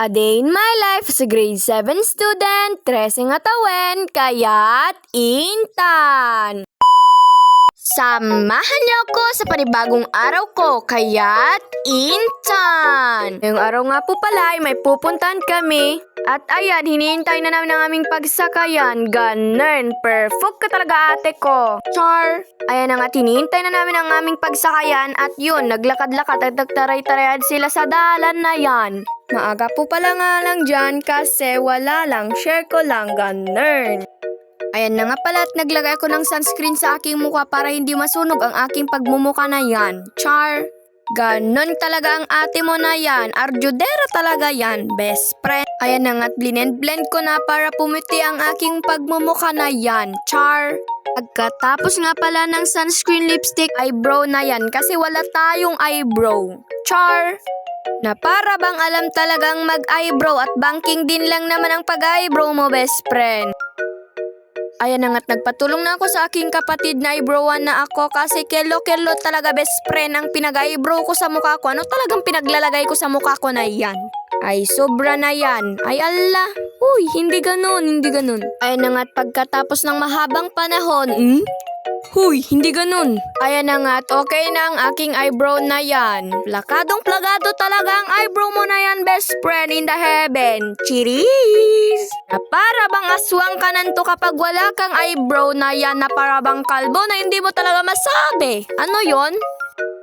A day in my life as a grade 7 student, 13 nga tawen, kaya't Intan. Samahan niyo ako sa panibagong araw ko, kaya't Intan. Ngayong araw nga po pala ay may pupuntahan kami. At ayan, hinihintay na namin ang aming pagsakayan. Ganun, perfect ka talaga ate ko. Char! Ayan na nga, hinihintay na namin ang aming pagsakayan. At yun, naglakad-lakad at nagtaray-tarayan sila sa dalan na yan. Maaga po pala nga lang dyan kasi wala lang, share ko lang, ganun. Ayan na nga pala at naglagay ko ng sunscreen sa aking mukha para hindi masunog ang aking pagmumukha na yan. Char! Ganon talaga ang ate mo na yan. Arjudera talaga yan, best friend. Ayan na nga't blend ko na para pumuti ang aking pagmumukha na yan. Char! Pagkatapos nga pala ng sunscreen lipstick, eyebrow na yan kasi wala tayong eyebrow. Char! Na para bang alam talagang mag-eyebrow at banking din lang naman ang pag-eyebrow mo, best friend. Ayan na nga't nagpatulong na ako sa aking kapatid na eyebrowan na ako kasi kelo-kelo talaga best friend ang pinag-eyebrow ko sa mukha ko. Ano talagang pinaglalagay ko sa mukha ko na yan? Ay sobra na yan. Ay Allah. Uy, hindi ganun. Ayan na nga't pagkatapos ng mahabang panahon, Huy, hindi ganun. Ayan na nga't okay na ang aking eyebrow na yan. Plakadong-plagado talaga ang eyebrow mo na yan, best friend in the heaven. Cheers! Na para bang aswang ka nanto kapag wala kang eyebrow na yan na para bang kalbo na hindi mo talaga masabi. Ano yon?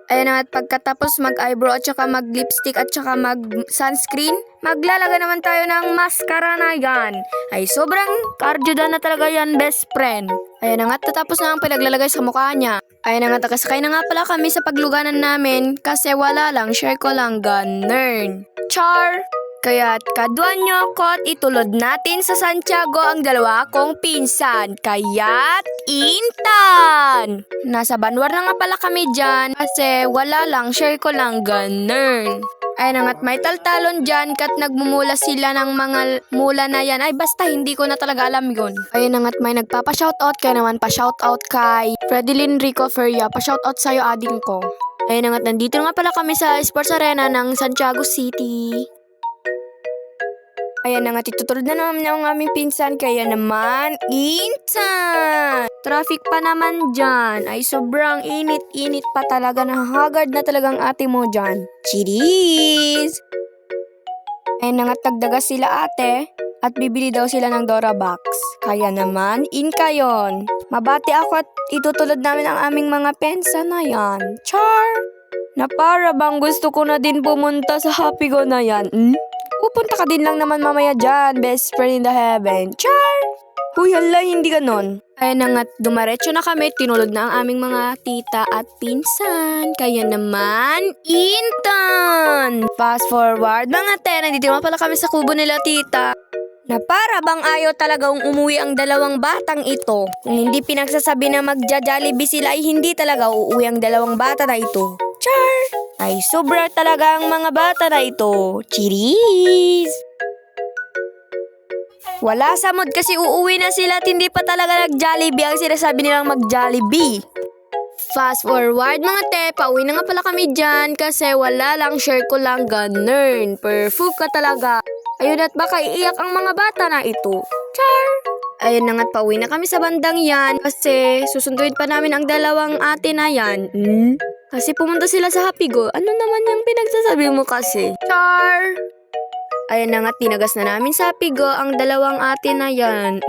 Ayan na nga't pagkatapos mag-eyebrow at saka mag-lipstick at saka mag-sunscreen, maglalagay naman tayo ng mascara na yan. Ay sobrang kardyuda na talaga yan, best friend. Ayan na nga't tatapos na ang pinaglalagay sa mukha niya. Ayan na nga't nakasakay na nga pala kami sa pagluganan namin kasi wala lang, share ko lang, ganun. Char! Kaya't kaduan nyo ako at itulod natin sa Santiago ang dalawa kong pinsan, kaya't Intan! Nasa Banwar na nga pala kami dyan kasi wala lang, share ko lang, ganun. Ay na nga't may taltalon dyan kat nagmumula sila ng mga mula na yan. Ay basta hindi ko na talaga alam yun. Ayun na nga't may nagpapa-shoutout kaya naman pa-shoutout kay Fredilyn Rico Feria. Pa-shoutout sa'yo ading ko. Ayun na nga't nandito nga pala kami sa Sports Arena ng Santiago City. Ayan na nga, tutulad na naman ang aming pinsan, kaya naman, Intan! Traffic pa naman dyan. Ay, sobrang init pa talaga. Nahagard na talagang ate mo dyan. Cheers! Ayan na nga, tagdagas sila ate. At bibili daw sila ng Dora Box. Kaya naman, Inka yon. Mabati ako at itutulad namin ang aming mga pensa na yan. Char! Na para bang gusto ko na din pumunta sa Happy Go na yan. Pupunta ka din lang naman mamaya dyan, best friend in the heaven. Char! Huy, hala, hindi ganon. Kaya na nga't dumaretso na kami, tinulod na ang aming mga tita at pinsan. Kaya naman, Intan! Fast forward, mga te, nandito nga pala kami sa kubo nila tita. Na para bang ayaw talagang umuwi ang dalawang batang ito. Kung hindi pinagsasabi na magja-Jollibee sila ay hindi talaga uuwi ang dalawang bata na ito. Char! Ay sobra talaga ang mga bata na ito. Cheers! Wala sa mood kasi uuwi na sila at hindi pa talaga nag-Jollibee ang sinasabi nilang mag-Jollibee. Fast forward mga te, pauwi na nga pala kami dyan kasi wala lang, share ko lang, ganun. Perfect ka talaga. Ayun at baka iiyak ang mga bata na ito. Char! Ayun na nga't pauwi na kami sa bandang yan kasi susunduin pa namin ang dalawang ate na yan. Kasi pumunta sila sa Happy Go. Ano naman yung pinagsasabi mo kasi? Char! Ayun na nga't tinagas na namin sa Happy Go ang dalawang ate na yan.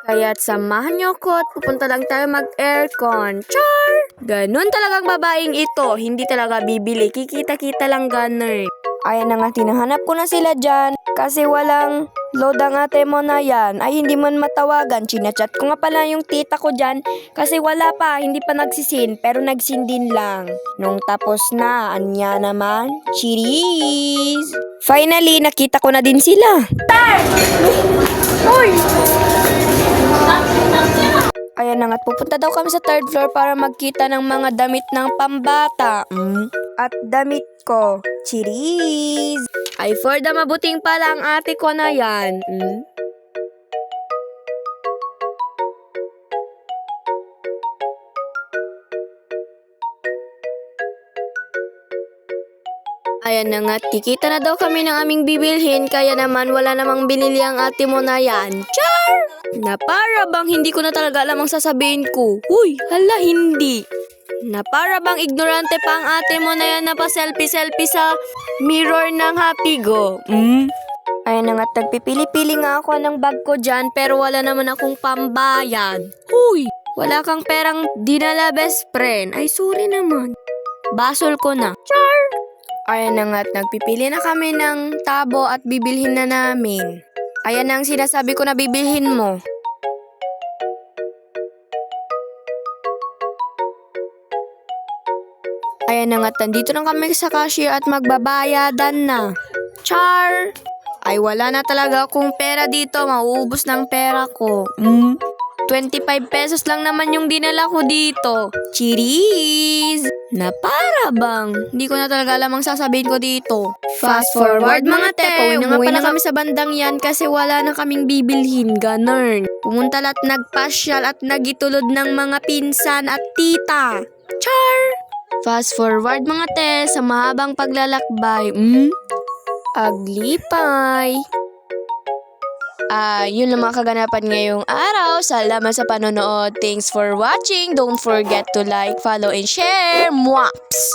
Kaya't samahan niyo ko at pupunta lang tayo mag-aircon. Char! Ganun talagang babaeng ito. Hindi talaga bibili. Kikita-kita lang ganun. Ayan na nga, tinahanap ko na sila dyan kasi walang load ang ate mo na yan. Ay, hindi man matawagan. Chinachat ko nga pala yung tita ko dyan kasi wala pa, hindi pa nagsisin pero nagsin din lang. Nung tapos na, anya naman, cheers! Finally, nakita ko na din sila. Uy! Ayan na nga't pupunta daw kami sa 3rd floor para magkita ng mga damit ng pambata. At damit ko. Cheers! Ay for the mabuting pala ang ate ko na yan. Ayan na nga, kikita na daw kami ng aming bibilhin, kaya naman wala namang binili ang ate mo na yan. Char! Na para bang hindi ko na talaga alam ang sasabihin ko. Uy, hala hindi. Na para bang ignorante pa ang ate mo na yan na pa-selfie-selfie sa mirror ng Happy Go. Ayan na nga, nagpipili-pili nga ako ng bag ko dyan, pero wala naman akong pambayad. Uy, wala kang perang dinala, best friend. Ay, sorry naman. Basol ko na. Char! Ayan na nga, nagpipili na kami ng tabo at bibilhin na namin. Ayan na ang sinasabi ko na bibilhin mo. Ayan na nga, nandito na kami sa cashier at magbabayadan na. Char! Ay, wala na talaga akong pera dito. Mauubos ng pera ko. 25 pesos lang naman yung dinala ko dito. Cheers! Na para bang? Hindi ko na talaga alam ang sasabihin ko dito. Fast forward mga te. Umuwi na kami sa bandang yan kasi wala na kaming bibilhin. Ganun. Pumunta at nagpasyal at nagitulod ng mga pinsan at tita. Char! Fast forward mga te sa mahabang paglalakbay. Aglipay. Yun lang mga kaganapan ngayong araw. Salamat sa panonood. Thanks for watching. Don't forget to like, follow, and share. Mwaps!